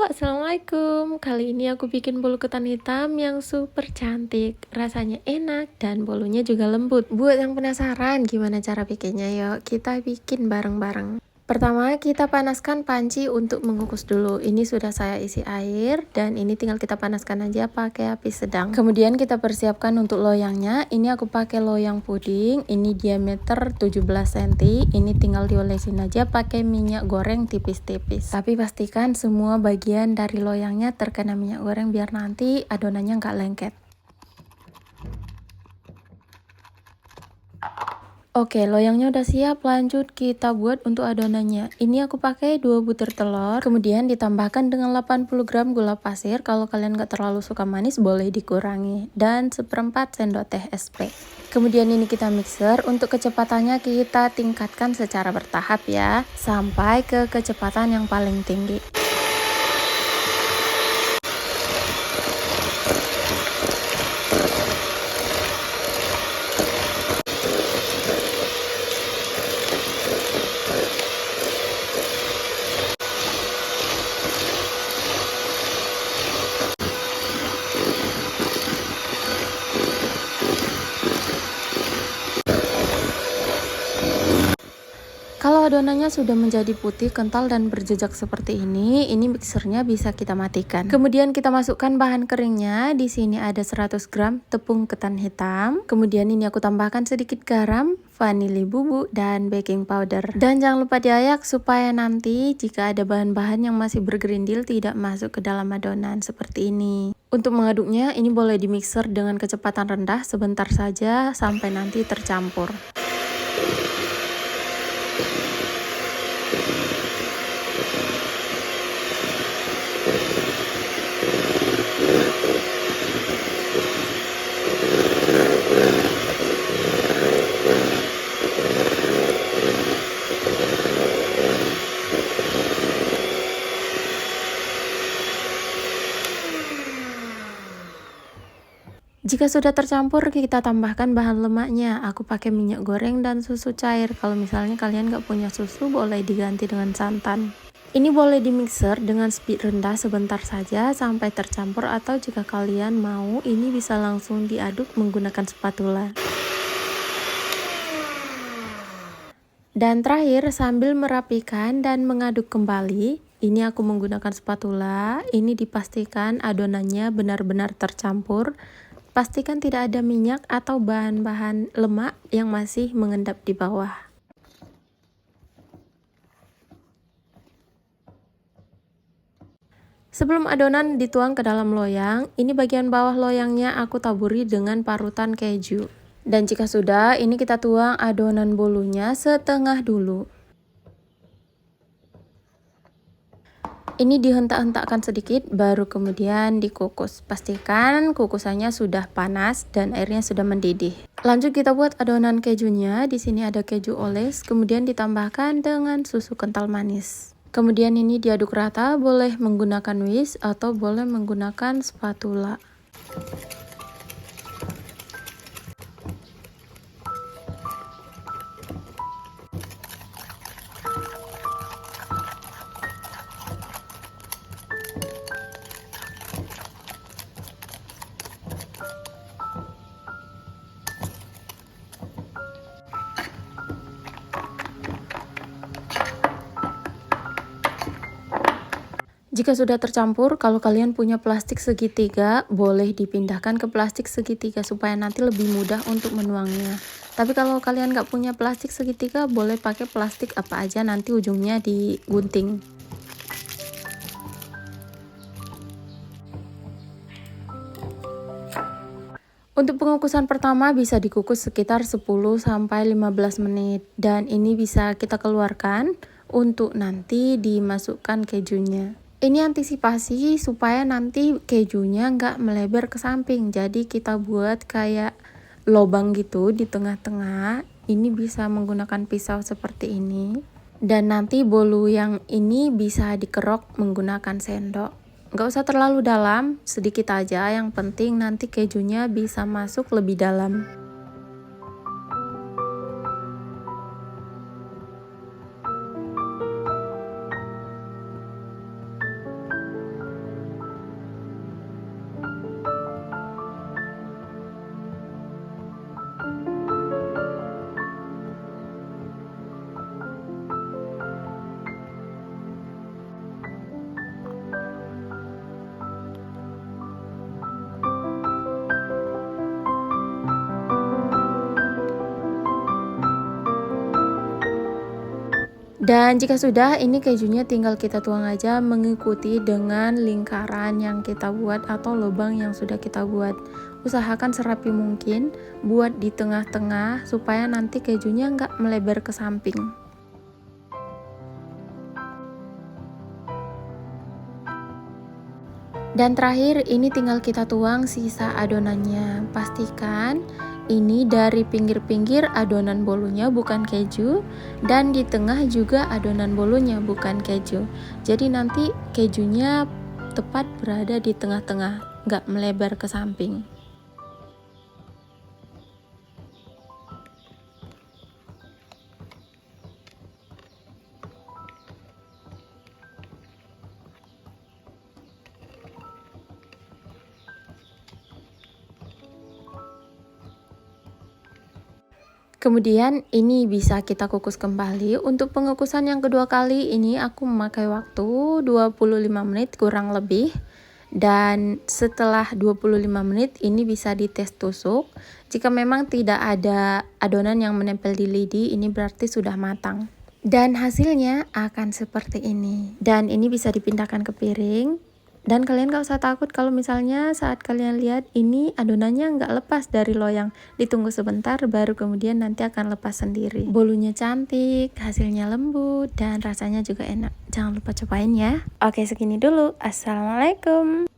Assalamualaikum. Kali ini aku bikin bolu ketan hitam yang super cantik. Rasanya enak dan bolunya juga lembut. Buat yang penasaran gimana cara bikinnya, yuk kita bikin bareng-bareng. Pertama, kita panaskan panci untuk mengukus dulu. Ini sudah saya isi air dan ini tinggal kita panaskan aja pakai api sedang. Kemudian kita persiapkan untuk loyangnya. Ini aku pakai loyang puding. Ini diameter 17 cm. Ini tinggal diolesin aja pakai minyak goreng tipis-tipis. Tapi pastikan semua bagian dari loyangnya terkena minyak goreng biar nanti adonannya nggak lengket. Oke, loyangnya udah siap, lanjut kita buat untuk adonannya. Ini aku pakai 2 butir telur, kemudian ditambahkan dengan 80 gram gula pasir. Kalau kalian gak terlalu suka manis boleh dikurangi, dan 1/4 sendok teh SP. Kemudian ini kita mixer. Untuk kecepatannya kita tingkatkan secara bertahap ya, sampai ke kecepatan yang paling tinggi. Kalau adonannya sudah menjadi putih, kental, dan berjejak seperti ini mixernya bisa kita matikan. Kemudian kita masukkan bahan keringnya. Di sini ada 100 gram tepung ketan hitam. Kemudian ini aku tambahkan sedikit garam, vanili bubuk, dan baking powder. Dan jangan lupa diayak supaya nanti jika ada bahan-bahan yang masih bergerindil tidak masuk ke dalam adonan seperti ini. Untuk mengaduknya, ini boleh dimixer dengan kecepatan rendah sebentar saja sampai nanti tercampur. Jika sudah tercampur, kita tambahkan bahan lemaknya. Aku pakai minyak goreng dan susu cair. Kalau misalnya kalian nggak punya susu, boleh diganti dengan santan. Ini boleh dimixer dengan speed rendah sebentar saja sampai tercampur, atau jika kalian mau, ini bisa langsung diaduk menggunakan spatula. Dan terakhir, sambil merapikan dan mengaduk kembali, ini aku menggunakan spatula. Ini dipastikan adonannya benar-benar tercampur. Pastikan tidak ada minyak atau bahan-bahan lemak yang masih mengendap di bawah. Sebelum adonan dituang ke dalam loyang, ini bagian bawah loyangnya aku taburi dengan parutan keju. Dan jika sudah, ini kita tuang adonan bolunya setengah dulu. Ini dihentak-hentakkan sedikit, baru kemudian dikukus. Pastikan kukusannya sudah panas dan airnya sudah mendidih. Lanjut kita buat adonan kejunya. Di sini ada keju oles, kemudian ditambahkan dengan susu kental manis. Kemudian ini diaduk rata, boleh menggunakan whisk atau boleh menggunakan spatula. Jika sudah tercampur, kalau kalian punya plastik segitiga, boleh dipindahkan ke plastik segitiga supaya nanti lebih mudah untuk menuangnya. Tapi kalau kalian nggak punya plastik segitiga, boleh pakai plastik apa aja, nanti ujungnya digunting. Untuk pengukusan pertama bisa dikukus sekitar 10-15 menit, dan ini bisa kita keluarkan untuk nanti dimasukkan kejunya. Ini antisipasi supaya nanti kejunya nggak melebar ke samping, jadi kita buat kayak lobang gitu di tengah-tengah. Ini bisa menggunakan pisau seperti ini, dan nanti bolu yang ini bisa dikerok menggunakan sendok. Nggak usah terlalu dalam, sedikit aja, yang penting nanti kejunya bisa masuk lebih dalam. Dan jika sudah, ini kejunya tinggal kita tuang aja mengikuti dengan lingkaran yang kita buat atau lubang yang sudah kita buat. Usahakan serapi mungkin, buat di tengah-tengah supaya nanti kejunya nggak melebar ke samping. Dan terakhir, ini tinggal kita tuang sisa adonannya. Pastikan ini dari pinggir-pinggir adonan bolunya bukan keju, dan di tengah juga adonan bolunya bukan keju. Jadi nanti kejunya tepat berada di tengah-tengah, nggak melebar ke samping. Kemudian ini bisa kita kukus kembali. Untuk pengukusan yang kedua kali ini aku memakai waktu 25 menit kurang lebih. Dan setelah 25 menit ini bisa dites tusuk. Jika memang tidak ada adonan yang menempel di lidi, ini berarti sudah matang. Dan hasilnya akan seperti ini. Dan ini bisa dipindahkan ke piring. Dan kalian gak usah takut kalau misalnya saat kalian lihat ini adonannya nggak lepas dari loyang. Ditunggu sebentar baru kemudian nanti akan lepas sendiri. Bolunya cantik, hasilnya lembut, dan rasanya juga enak. Jangan lupa cobain ya. Oke, segini dulu. Assalamualaikum.